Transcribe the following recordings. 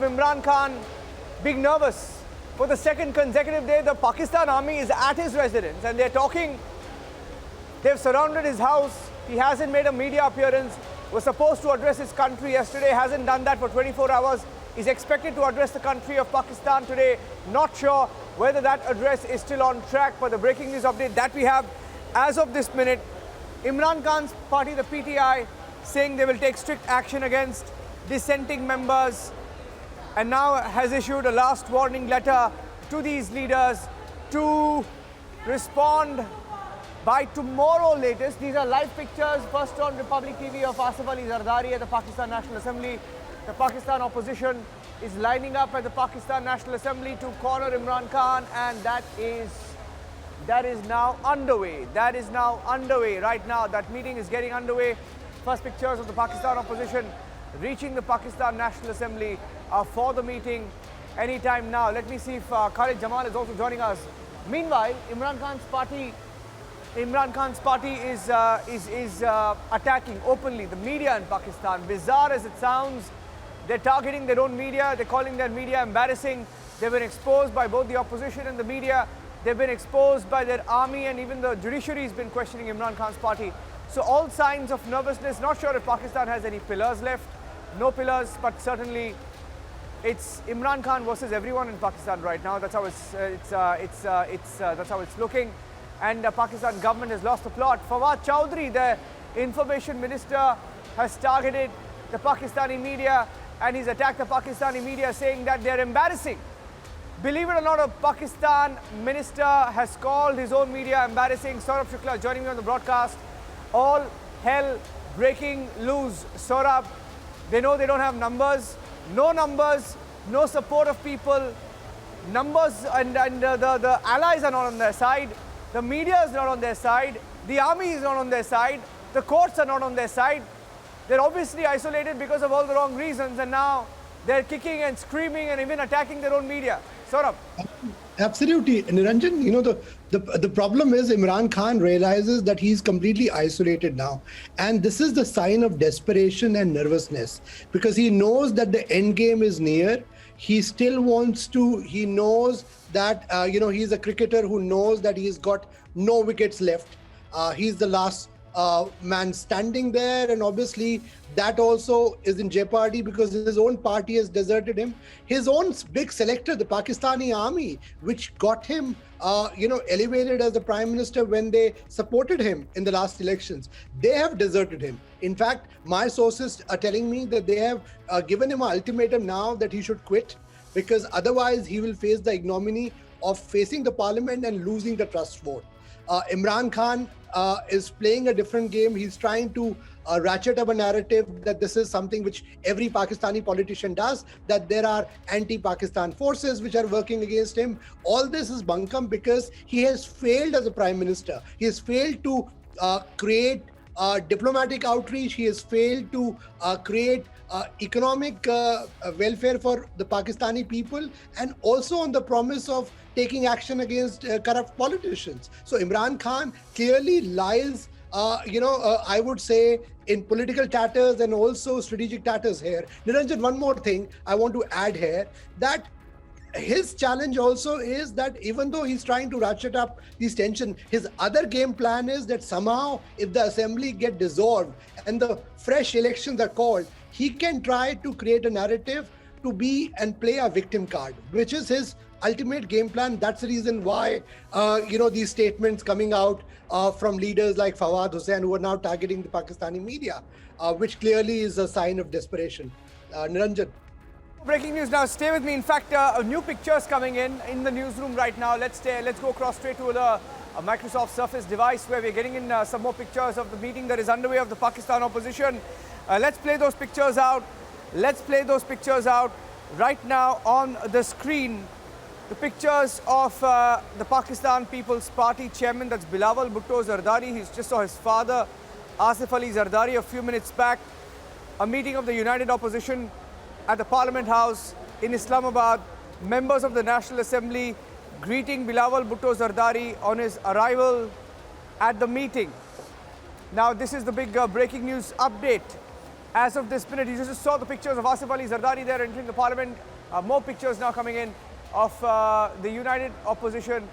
of Imran Khan being nervous. For the second consecutive day, the Pakistan army is at his residence and they're talking. They've surrounded his house. He hasn't made a media appearance. Was supposed to address his country yesterday, hasn't done that for 24 hours. He's expected to address the country of Pakistan today. Not sure whether that address is still on track, but the breaking news update that we have as of this minute, Imran Khan's party, the PTI, saying they will take strict action against dissenting members and now has issued a last warning letter to these leaders to respond by tomorrow latest. These are live pictures, first on Republic TV, of Asif Ali Zardari at the Pakistan National Assembly. The Pakistan opposition is lining up at the Pakistan National Assembly to corner Imran Khan, and that is now underway. That is now underway right now. That meeting is getting underway. First pictures of the Pakistan opposition reaching the Pakistan National Assembly for the meeting anytime now. Let me see if Khalid Jamal is also joining us. Meanwhile, Imran Khan's party is attacking openly the media in Pakistan. Bizarre as it sounds, they're targeting their own media. They're calling their media embarrassing. They've been exposed by both the opposition and the media. They've been exposed by their army, and even the judiciary has been questioning Imran Khan's party. So all signs of nervousness. Not sure if Pakistan has any pillars left. No pillars, but certainly it's Imran Khan versus everyone in Pakistan right now. That's how that's how it's looking. And the Pakistan government has lost the plot. Fawad Chowdhury, the information minister, has targeted the Pakistani media, and he's attacked the Pakistani media, saying that they're embarrassing. Believe it or not, a Pakistan minister has called his own media embarrassing. Saurabh Shukla joining me on the broadcast. All hell breaking loose. Saurabh, they know they don't have numbers, no support of people. Numbers and the allies are not on their side. The media is not on their side. The army is not on their side. The courts are not on their side. They're obviously isolated because of all the wrong reasons, and now they're kicking and screaming and even attacking their own media. Saurabh. Absolutely, Niranjan. You know, the problem is Imran Khan realizes that he's completely isolated now, and this is the sign of desperation and nervousness, because he knows that the end game is near. He still wants to. He knows that he's a cricketer who knows that he's got no wickets left. He's the last man standing there, and obviously that also is in jeopardy because his own party has deserted him. His own big selector, the Pakistani army, which got him elevated as the prime minister when they supported him in the last elections, they have deserted him. In fact, my sources are telling me that they have given him an ultimatum now that he should quit, because otherwise he will face the ignominy of facing the parliament and losing the trust vote. Imran Khan is playing a different game. He's trying to ratchet up a narrative that this is something which every Pakistani politician does, that there are anti-Pakistan forces which are working against him. All this is bunkum because he has failed as a prime minister. He has failed to create diplomatic outreach. He has failed to create economic welfare for the Pakistani people, and also on the promise of taking action against corrupt politicians. So Imran Khan clearly lies, I would say, in political tatters and also strategic tatters here. Niranjan, one more thing I want to add here, that his challenge also is that even though he's trying to ratchet up these tensions, his other game plan is that somehow if the assembly get dissolved and the fresh elections are called, he can try to create a narrative to be and play a victim card, which is his ultimate game plan. That's the reason why, these statements coming out from leaders like Fawad Hussain, who are now targeting the Pakistani media, which clearly is a sign of desperation. Niranjan. Breaking news now. Stay with me. In fact, new pictures coming in the newsroom right now. Let's go across straight to the Microsoft Surface device, where we're getting in some more pictures of the meeting that is underway of the Pakistan opposition. Let's play those pictures out. Let's play those pictures out right now on the screen. The pictures of the Pakistan People's Party chairman, that's Bilawal Bhutto Zardari. He just saw his father, Asif Ali Zardari, a few minutes back. A meeting of the United Opposition at the Parliament House in Islamabad. Members of the National Assembly greeting Bilawal Bhutto Zardari on his arrival at the meeting. Now, this is the big breaking news update. As of this minute, you just saw the pictures of Asif Ali Zardari there entering the parliament. More pictures now coming in of the United Opposition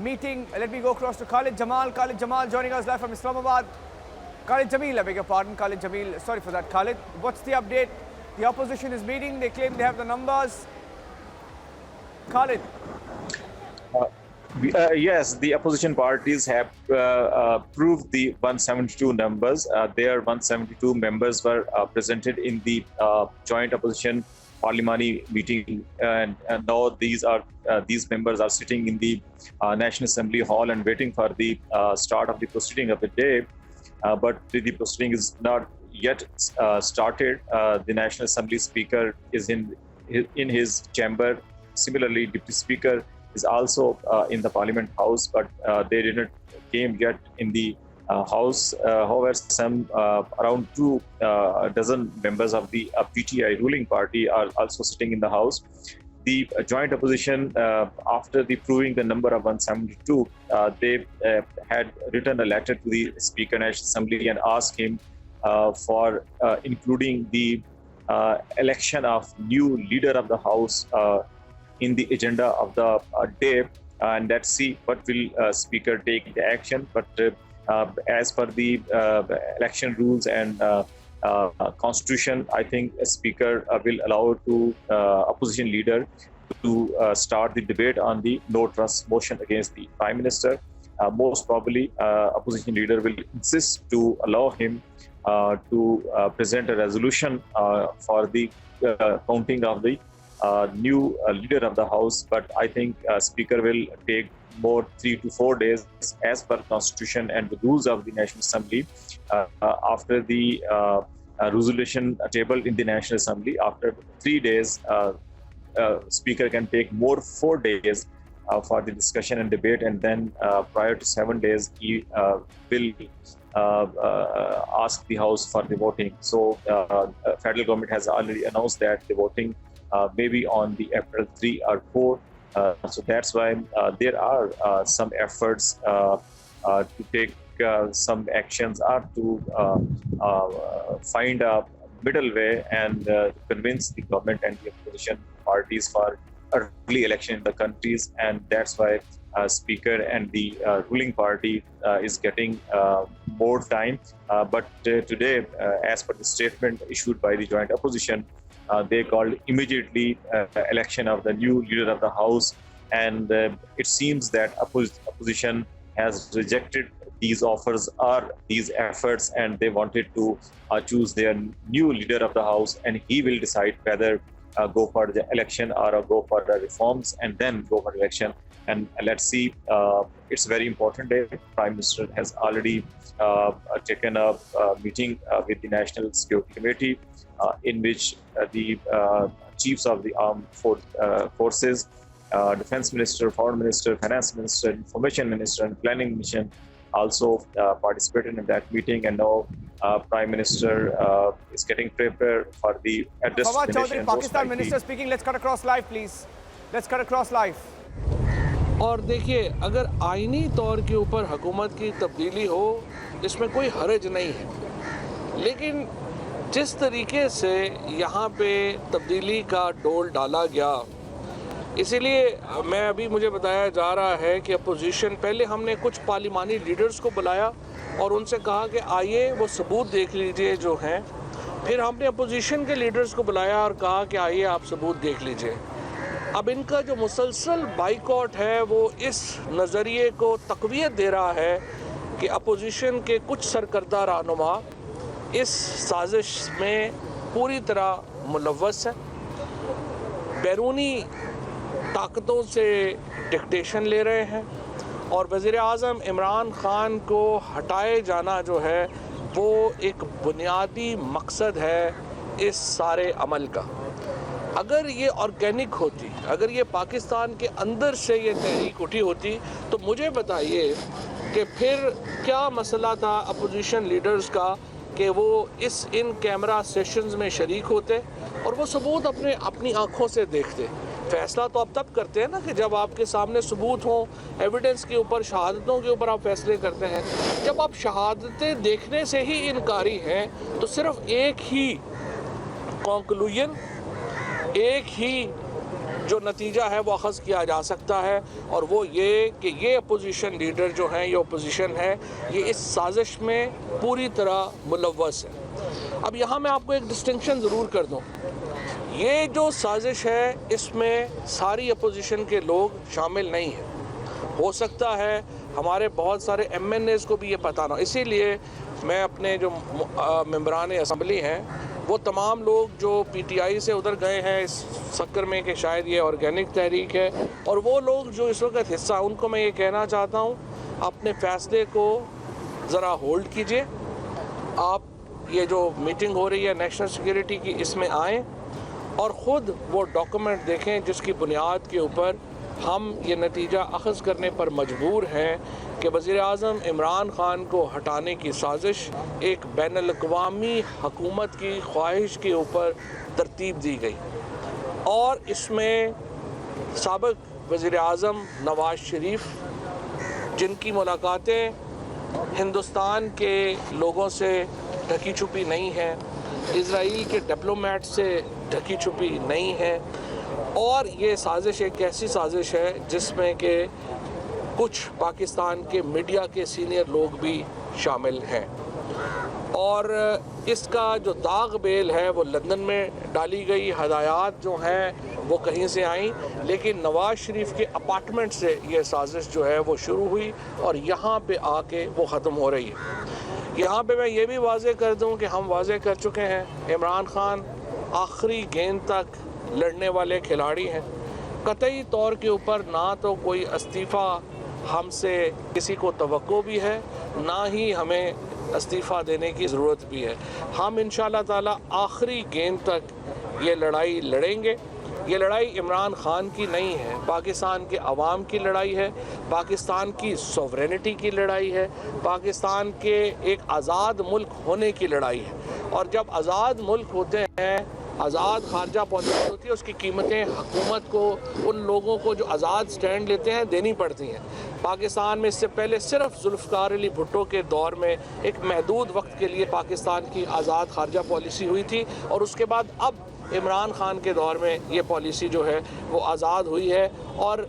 meeting. Let me go across to Khalid Jamal. Khalid Jamal joining us live from Islamabad. Khalid Jamil, I beg your pardon. Khalid Jamil, sorry for that. Khalid, what's the update? The opposition is meeting. They claim they have the numbers. Khalid. Yes, the opposition parties have proved the 172 numbers. Their 172 members were presented in the joint opposition parliamentary meeting, and now these members are sitting in the National Assembly hall and waiting for the start of the proceeding of the day. But the proceeding is not yet started. The National Assembly Speaker is in his chamber. Similarly, Deputy Speaker is also in the Parliament House, but they didn't came yet in the House. However, some around 2 dozen members of the PTI ruling party are also sitting in the House. The joint opposition, after the proving the number of 172, they had written a letter to the Speaker of the National Assembly and asked him for including the election of new leader of the House in the agenda of the day, and let's see what will Speaker take the action. But as per the election rules and Constitution, I think a Speaker will allow to opposition leader to start the debate on the no trust motion against the Prime Minister. Most probably, opposition leader will insist to allow him to present a resolution for the counting of the new leader of the House, but I think Speaker will take more 3 to 4 days as per Constitution and the rules of the National Assembly. After the resolution tabled in the National Assembly, after 3 days, Speaker can take more 4 days for the discussion and debate, and then prior to 7 days, he will ask the House for the voting. So, federal government has already announced that the voting maybe on the April 3 or 4. So that's why there are some efforts to take some actions or to find a middle way and convince the government and the opposition parties for early election in the countries. And that's why Speaker and the ruling party is getting more time. But today, as per the statement issued by the joint opposition, they called immediately election of the new leader of the House, and it seems that opposition has rejected these offers or these efforts, and they wanted to choose their new leader of the House, and he will decide whether go for the election or go for the reforms and then go for election. And let's see, it's a very important day. Prime Minister has already taken a meeting with the National Security Committee, in which the chiefs of the armed forces, Defense Minister, Foreign Minister, Finance Minister, Information Minister, and Planning Minister also participated in that meeting. And now Prime Minister is getting prepared for the address. Fawad Chaudhary, Pakistan Minister speaking. Let's cut across live, please. Let's cut across live. और देखिए, अगर आईनी तौर के ऊपर हुकूमत की तब्दीली हो, इसमें कोई हर्ज नहीं है, लेकिन जिस तरीके से यहाँ पे तब्दीली का डोल डाला गया, इसीलिए मुझे बताया जा रहा है कि अपोजिशन, पहले हमने कुछ पार्लिमानी लीडर्स को बुलाया और उनसे कहा कि आइए वो सबूत देख लीजिए जो हैं। फिर हमने अपोजिशन के लीडर्स को बुलाया और कहा कि आइए आप सबूत देख लीजिए। अब इनका जो मुसलसल बाइकआउट है वो इस नज़रिए को तक़वियत दे रहा है कि अपोजिशन के कुछ सरकर्दा रहनुमा इस साजिश में पूरी तरह मुलव्वस है, बैरूनी ताकतों से डिक्टेशन ले रहे हैं, और वज़ीर-ए-आज़म इमरान खान को हटाए जाना जो है वो एक बुनियादी मकसद है इस सारे अमल का। अगर ये ऑर्गेनिक होती, अगर ये पाकिस्तान के अंदर से ये तहरीक उठी होती, तो मुझे बताइए कि फिर क्या मसला था अपोजिशन लीडर्स का कि वो इन कैमरा सेशंस में शरीक होते और वो सबूत अपनी आँखों से देखते। فیصلہ تو آپ تب کرتے ہیں نا کہ جب آپ کے سامنے ثبوت ہوں، ایویڈنس کے اوپر، شہادتوں کے اوپر آپ فیصلے کرتے ہیں۔ جب آپ شہادتیں دیکھنے سے ہی انکاری ہیں تو صرف ایک ہی کنکلوژن، ایک ہی جو نتیجہ ہے وہ اخذ کیا جا سکتا ہے، اور وہ یہ کہ یہ اپوزیشن لیڈر جو ہیں، یہ اپوزیشن ہے، یہ اس سازش میں پوری طرح ملوث ہے۔ اب یہاں میں آپ کو ایک ڈسٹنکشن ضرور کر دوں، یہ جو سازش ہے اس میں ساری اپوزیشن کے لوگ شامل نہیں ہیں۔ ہو سکتا ہے ہمارے بہت سارے ایم این ایز کو بھی یہ پتہ نہ ہو، اسی لیے میں اپنے جو ممبران اسمبلی ہیں وہ تمام لوگ جو پی ٹی آئی سے ادھر گئے ہیں اس چکر میں کہ شاید یہ آرگینک تحریک ہے، اور وہ لوگ جو اس وقت حصہ، ان کو میں یہ کہنا چاہتا ہوں اپنے فیصلے کو ذرا ہولڈ کیجئے، آپ یہ جو میٹنگ ہو رہی ہے نیشنل سیکیورٹی کی، اس میں آئیں اور خود وہ ڈاکومنٹ دیکھیں جس کی بنیاد کے اوپر ہم یہ نتیجہ اخذ کرنے پر مجبور ہیں کہ وزیر اعظم عمران خان کو ہٹانے کی سازش ایک بین الاقوامی حکومت کی خواہش کے اوپر ترتیب دی گئی، اور اس میں سابق وزیر اعظم نواز شریف، جن کی ملاقاتیں ہندوستان کے لوگوں سے ڈھکی چھپی نہیں ہیں، اسرائیل کے ڈپلومیٹ سے ڈھکی چھپی نہیں ہے، اور یہ سازش ایک ایسی سازش ہے جس میں کہ کچھ پاکستان کے میڈیا کے سینئر لوگ بھی شامل ہیں، اور اس کا جو داغ بیل ہے وہ لندن میں ڈالی گئی، ہدایات جو ہیں وہ کہیں سے آئیں، لیکن نواز شریف کے اپارٹمنٹ سے یہ سازش جو ہے وہ شروع ہوئی اور یہاں پہ آ کے وہ ختم ہو رہی ہے۔ یہاں پہ میں یہ بھی واضح کر دوں کہ ہم واضح کر چکے ہیں، عمران خان آخری گیند تک لڑنے والے کھلاڑی ہیں، قطعی طور کے اوپر نہ تو کوئی استعفیٰ ہم سے کسی کو توقع بھی ہے، نہ ہی ہمیں استعفیٰ دینے کی ضرورت بھی ہے۔ ہم انشاءاللہ تعالی آخری گیند تک یہ لڑائی لڑیں گے۔ یہ لڑائی عمران خان کی نہیں ہے، پاکستان کے عوام کی لڑائی ہے، پاکستان کی سوورینٹی کی لڑائی ہے، پاکستان کے ایک آزاد ملک ہونے کی لڑائی ہے، اور جب آزاد ملک ہوتے ہیں، آزاد خارجہ پالیسی ہوتی ہے، اس کی قیمتیں حکومت کو، ان لوگوں کو جو آزاد سٹینڈ لیتے ہیں، دینی پڑتی ہیں۔ پاکستان میں اس سے پہلے صرف ذوالفقار علی بھٹو کے دور میں ایک محدود وقت کے لیے پاکستان کی آزاد خارجہ پالیسی ہوئی تھی، اور اس کے بعد اب عمران خان کے دور میں یہ پالیسی جو ہے وہ آزاد ہوئی ہے، اور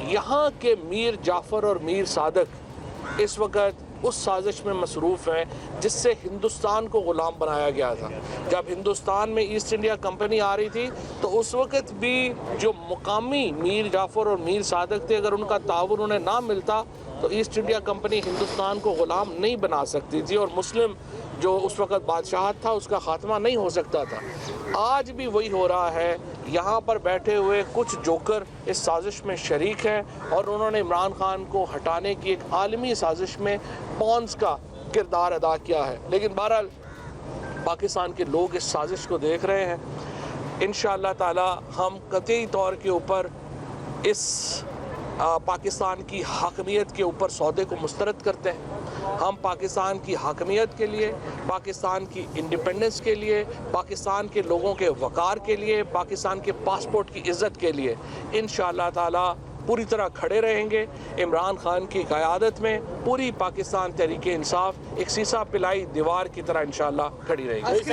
یہاں کے میر جعفر اور میر صادق اس وقت اس سازش میں مصروف ہیں جس سے ہندوستان کو غلام بنایا گیا تھا۔ جب ہندوستان میں ایسٹ انڈیا کمپنی آ رہی تھی تو اس وقت بھی جو مقامی میر جعفر اور میر صادق تھے، اگر ان کا تعاون انہیں نہ ملتا تو ایسٹ انڈیا کمپنی ہندوستان کو غلام نہیں بنا سکتی تھی، اور مسلم جو اس وقت بادشاہت تھا اس کا خاتمہ نہیں ہو سکتا تھا۔ آج بھی وہی ہو رہا ہے، یہاں پر بیٹھے ہوئے کچھ جوکر اس سازش میں شریک ہیں، اور انہوں نے عمران خان کو ہٹانے کی ایک عالمی سازش میں پونس کا کردار ادا کیا ہے، لیکن بہرحال پاکستان کے لوگ اس سازش کو دیکھ رہے ہیں۔ انشاءاللہ تعالی ہم قطعی طور کے اوپر اس پاکستان کی حاکمیت کے اوپر سودے کو مسترد کرتے ہیں۔ ہم پاکستان کی حاکمیت کے لیے، پاکستان کی انڈیپینڈنس کے لیے، پاکستان کے لوگوں کے وقار کے لیے، پاکستان کے پاسپورٹ کی عزت کے لیے انشاءاللہ تعالی پوری طرح کھڑے رہیں گے۔ عمران خان کی قیادت میں پوری پاکستان تحریک انصاف ایک سیسا پلائی دیوار کی طرح انشاءاللہ کھڑی رہے گی۔